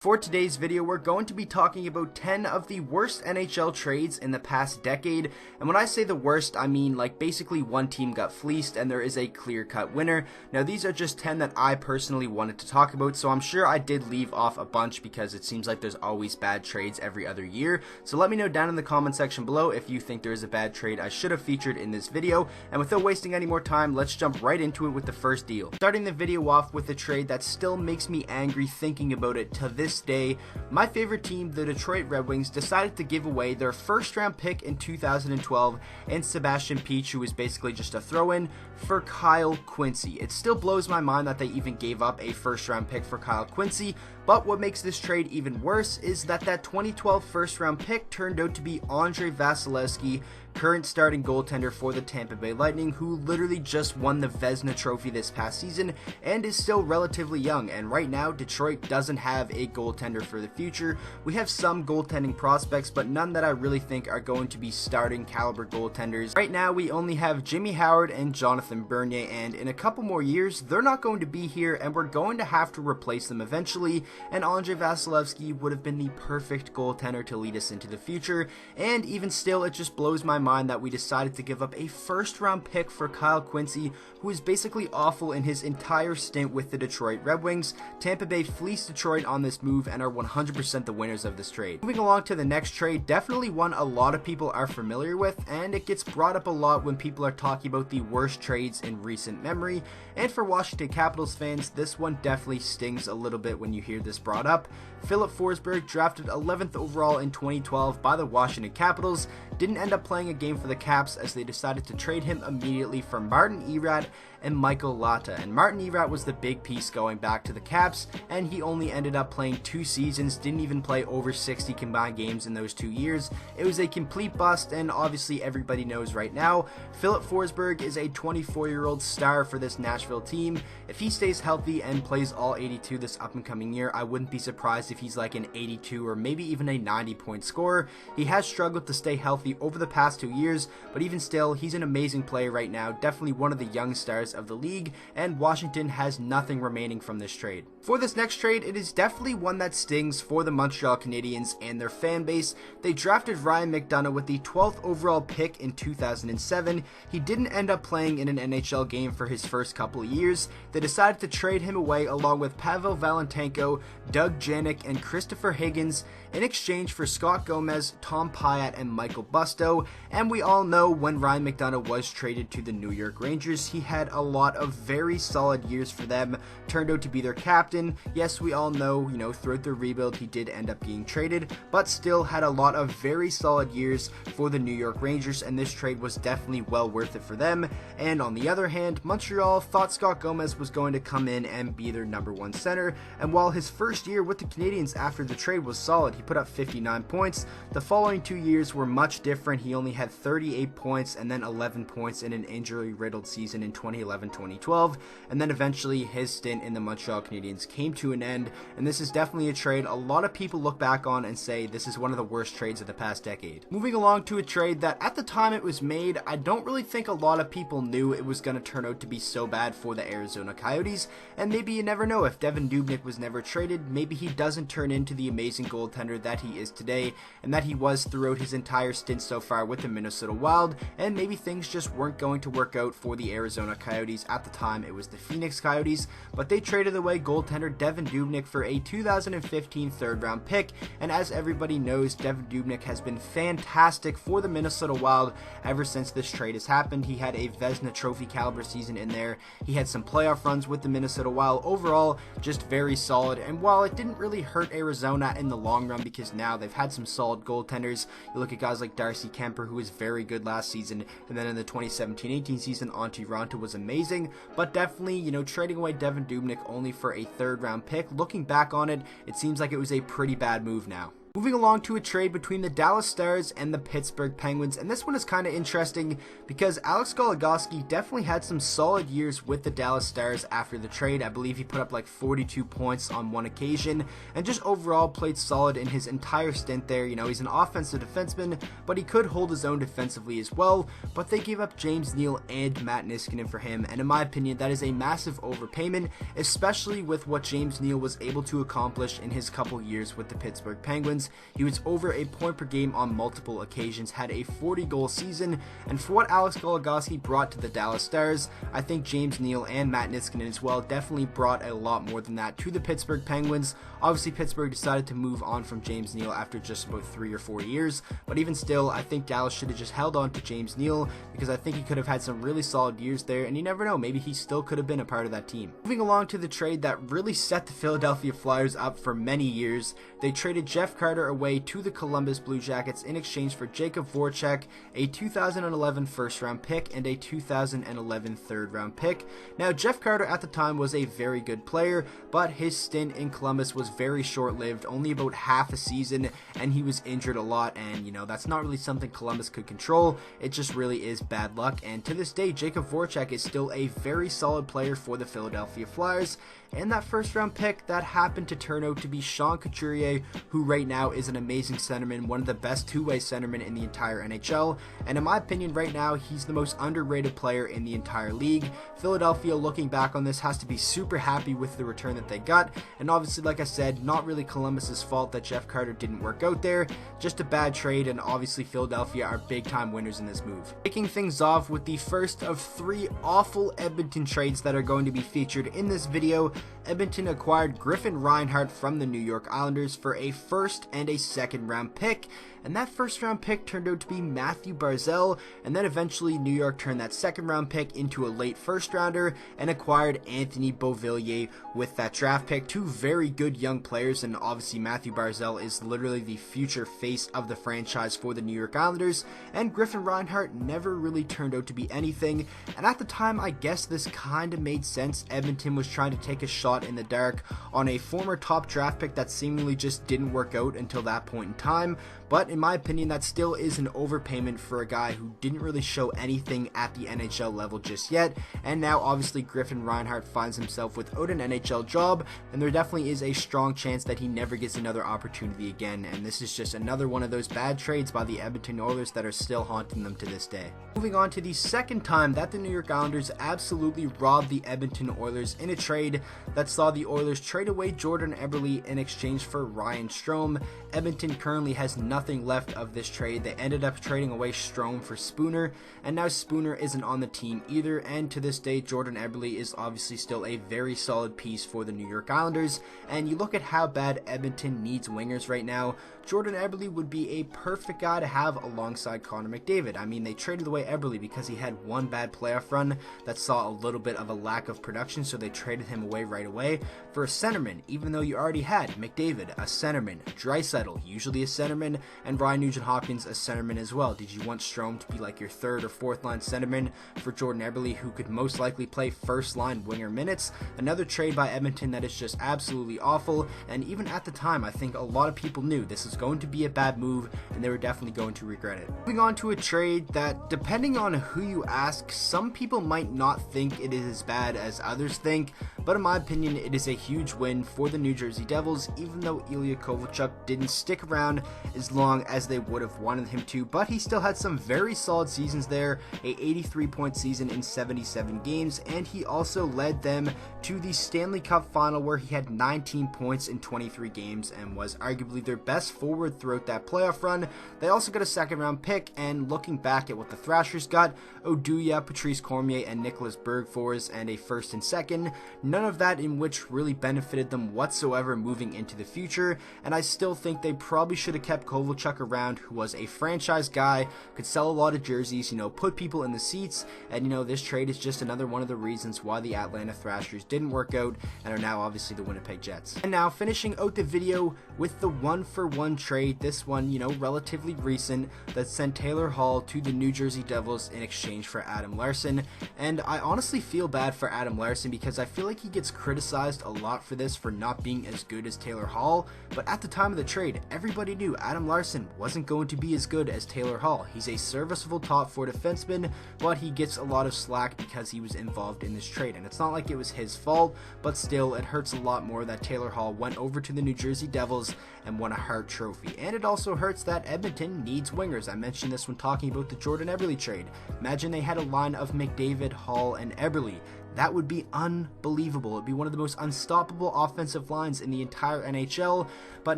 For today's video, we're going to be talking about 10 of the worst NHL trades in the past decade, and when I say the worst, I mean like basically one team got fleeced and there is a clear-cut winner. Now these are just 10 that I personally wanted to talk about, so I'm sure I did leave off a bunch because it seems like there's always bad trades every other year. So let me know down in the comment section below if you think there is a bad trade I should have featured in this video, and without wasting any more time, let's jump right into it with the first deal. Starting the video off with a trade that still makes me angry thinking about it to this day. My favorite team, the Detroit Red Wings, decided to give away their first round pick in 2012 and Sebastien Piche, who was basically just a throw-in, for Kyle Quincey. It still blows my mind that they even gave up a first round pick for Kyle Quincey, but what makes this trade even worse is that 2012 first round pick turned out to be Andrei Vasilevskiy, current starting goaltender for the Tampa Bay Lightning, who literally just won the Vezina Trophy this past season and is still relatively young. And right now, Detroit doesn't have a goaltender for the future. We have some goaltending prospects, but none that I really think are going to be starting caliber goaltenders. Right now, we only have Jimmy Howard and Jonathan Bernier, and in a couple more years, they're not going to be here, and we're going to have to replace them eventually. And Andrei Vasilevskiy would have been the perfect goaltender to lead us into the future. And even still, it just blows my mind that we decided to give up a first round pick for Kyle Quincey, who is basically awful in his entire stint with the Detroit Red Wings. Tampa Bay fleeced Detroit on this move and are 100% the winners of this trade. Moving along to the next trade, definitely one a lot of people are familiar with, and it gets brought up a lot when people are talking about the worst trades in recent memory. And for Washington Capitals fans, this one definitely stings a little bit when you hear this brought up. Filip Forsberg, drafted 11th overall in 2012 by the Washington Capitals, didn't end up playing a game for the Caps as they decided to trade him immediately for Martin Erat and Michael Latta. And Martin Erat was the big piece going back to the Caps, and he only ended up playing 2 seasons, didn't even play over 60 combined games in those 2 years. It was a complete bust, and obviously everybody knows right now, Filip Forsberg is a 24-year-old star for this Nashville team. If he stays healthy and plays all 82 this up and coming year, I wouldn't be surprised if he's like an 82 or maybe even a 90-point scorer. He has struggled to stay healthy over the past 2 years, but even still, he's an amazing player right now, definitely one of the young stars of the league, and Washington has nothing remaining from this trade. For this next trade, it is definitely one that stings for the Montreal Canadiens and their fan base. They drafted Ryan McDonagh with the 12th overall pick in 2007. He didn't end up playing in an NHL game for his first couple of years. They decided to trade him away along with Pavel Valentenko, Doug Janik, and Christopher Higgins in exchange for Scott Gomez, Tom Pyatt, and Michael Busto. And we all know when Ryan McDonagh was traded to the New York Rangers, he had a lot of very solid years for them, turned out to be their captain. Yes, we all know, throughout the rebuild he did end up being traded, but still had a lot of very solid years for the New York Rangers, and this trade was definitely well worth it for them. And on the other hand, Montreal thought Scott Gomez was going to come in and be their #1 center, and while his first year with the Canadiens after the trade was solid, he put up 59 points, the following 2 years were much different. He only had 38 points and then 11 points in an injury-riddled season in 2011-2012, and then eventually his stint in the Montreal Canadiens came to an end, and this is definitely a trade a lot of people look back on and say this is one of the worst trades of the past decade. Moving along to a trade that at the time it was made, I don't really think a lot of people knew it was going to turn out to be so bad for the Arizona Coyotes, and maybe you never know, if Devan Dubnyk was never traded, maybe he doesn't turn into the amazing goaltender that he is today and that he was throughout his entire stint so far with the Minnesota Wild, and maybe things just weren't going to work out for the Arizona Coyotes. At the time it was the Phoenix Coyotes, but they traded away goaltender Devan Dubnyk for a 2015 third round pick, and as everybody knows, Devan Dubnyk has been fantastic for the Minnesota Wild ever since this trade has happened. He had a Vezina Trophy caliber season in there, he had some playoff runs with the Minnesota Wild, overall just very solid. And while it didn't really hurt Arizona in the long run because now they've had some solid goaltenders, you look at guys like Darcy Kemper, who was very good last season, and then in the 2017-18 season Antti Raanta was amazing, but definitely, trading away Devan Dubnyk only for a third round pick, looking back on it, it seems like it was a pretty bad move now. Moving along to a trade between the Dallas Stars and the Pittsburgh Penguins, and this one is kind of interesting because Alex Gologoski definitely had some solid years with the Dallas Stars after the trade. I believe he put up like 42 points on one occasion and just overall played solid in his entire stint there. You know, he's an offensive defenseman, but he could hold his own defensively as well, but they gave up James Neal and Matt Niskanen for him, and in my opinion that is a massive overpayment, especially with what James Neal was able to accomplish in his couple years with the Pittsburgh Penguins. He was over a point per game on multiple occasions, had a 40-goal season, and for what Alex Gologoski brought to the Dallas Stars, I think James Neal and Matt Niskanen as well definitely brought a lot more than that to the Pittsburgh Penguins. Obviously, Pittsburgh decided to move on from James Neal after just about 3 or 4 years, but even still, I think Dallas should have just held on to James Neal because I think he could have had some really solid years there, and you never know, maybe he still could have been a part of that team. Moving along to the trade that really set the Philadelphia Flyers up for many years, they traded Jeff Carter away to the Columbus Blue Jackets in exchange for Jacob Voracek, a 2011 first-round pick, and a 2011 third-round pick. Now, Jeff Carter at the time was a very good player, but his stint in Columbus was very short-lived, only about half a season, and he was injured a lot, and you know, that's not really something Columbus could control. It just really is bad luck, and to this day, Jacob Voracek is still a very solid player for the Philadelphia Flyers, and that first-round pick, that happened to turn out to be Sean Couturier, who right now is an amazing centerman, one of the best two-way centermen in the entire NHL, and in my opinion right now, he's the most underrated player in the entire league. Philadelphia, looking back on this, has to be super happy with the return that they got, and obviously, like I said, not really Columbus's fault that Jeff Carter didn't work out there, just a bad trade, and obviously Philadelphia are big-time winners in this move. Kicking things off with the first of 3 awful Edmonton trades that are going to be featured in this video, Edmonton acquired Griffin Reinhart from the New York Islanders for a first and a second-round pick, and that first-round pick turned out to be Matthew Barzal, and then eventually New York turned that second-round pick into a late first-rounder and acquired Anthony Beauvillier with that draft pick. 2 very good young players, and obviously Matthew Barzal is literally the future face of the franchise for the New York Islanders, and Griffin Reinhart never really turned out to be anything, and at the time I guess this kind of made sense. Edmonton was trying to take a shot in the dark on a former top draft pick that seemingly just didn't work out until that point in time, but in my opinion that still is an overpayment for a guy who didn't really show anything at the NHL level just yet, and now obviously Griffin Reinhart finds himself without an NHL job, and there definitely is a strong chance that he never gets another opportunity again, and this is just another one of those bad trades by the Edmonton Oilers that are still haunting them to this day. Moving on to the second time that the New York Islanders absolutely robbed the Edmonton Oilers in a trade that saw the Oilers trade away Jordan Eberle in exchange for Ryan Strome. Edmonton currently has nothing left of this trade. They ended up trading away Strome for Spooner, and now Spooner isn't on the team either, and to this day Jordan Eberle is obviously still a very solid piece for the New York Islanders, and you look at how bad Edmonton needs wingers right now, Jordan Eberle would be a perfect guy to have alongside Connor McDavid. I mean, they traded away Eberle because he had one bad playoff run that saw a little bit of a lack of production, so they traded him away right away for a centerman, even though you already had McDavid, a centerman, Draisaitl, usually a centerman, and Ryan Nugent-Hopkins, a centerman as well. Did you want Strome to be like your third or fourth line centerman for Jordan Eberle, who could most likely play first line winger minutes? Another trade by Edmonton that is just absolutely awful, and even at the time I think a lot of people knew this is going to be a bad move and they were definitely going to regret it. Moving on to a trade that, depending on who you ask, some people might not think it is as bad as others think, but in my opinion it is a huge win for the New Jersey Devils, even though Ilya Kovalchuk didn't stick around as long as they would have wanted him to, but he still had some very solid seasons there, a 83-point season in 77 games, and he also led them to the Stanley Cup final where he had 19 points in 23 games and was arguably their best forward throughout that playoff run. They also got a second-round pick, and looking back at what the Thrashers got, Oduya, Patrice Cormier, and Nicholas Bergfors, and a first and second, none of that in which really benefited them whatsoever moving into the future, and I still think they probably should have kept Kovalchuk around, who was a franchise guy, could sell a lot of jerseys, put people in the seats, and this trade is just another one of the reasons why the Atlanta Thrashers didn't work out and are now obviously the Winnipeg Jets. And now finishing out the video with the 1-for-1 trade, this one, relatively recent, that sent Taylor Hall to the New Jersey Devils in exchange for Adam Larsson, and I honestly feel bad for Adam Larsson because I feel like he gets criticized a lot for this, for not being as good as Taylor Hall, but at the time of the trade, everybody knew Adam Larsson wasn't going to be as good as Taylor Hall. He's a serviceable top 4 defenseman, but he gets a lot of slack because he was involved in this trade. And it's not like it was his fault, but still it hurts a lot more that Taylor Hall went over to the New Jersey Devils and won a Hart Trophy. And it also hurts that Edmonton needs wingers. I mentioned this when talking about the Jordan Eberle trade. Imagine they had a line of McDavid, Hall, and Eberle. That would be unbelievable. It would be one of the most unstoppable offensive lines in the entire NHL, but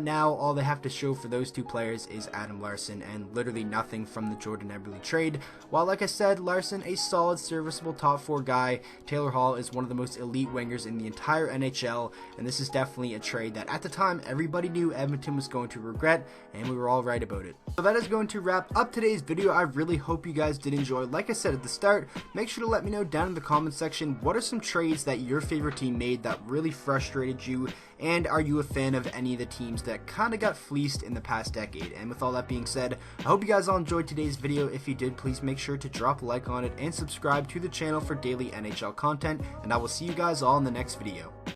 now all they have to show for those two players is Adam Larsson and literally nothing from the Jordan Eberle trade. While, like I said, Larsson, a solid, serviceable top 4 guy, Taylor Hall is one of the most elite wingers in the entire NHL, and this is definitely a trade that at the time everybody knew Edmonton was going to regret, and we were all right about it. So that is going to wrap up today's video. I really hope you guys did enjoy. Like I said at the start, make sure to let me know down in the comment section what are some trades that your favorite team made that really frustrated you, and are you a fan of any of the teams that kind of got fleeced in the past decade? And with all that being said, I hope you guys all enjoyed today's video. If you did, please make sure to drop a like on it and subscribe to the channel for daily NHL content, and I will see you guys all in the next video.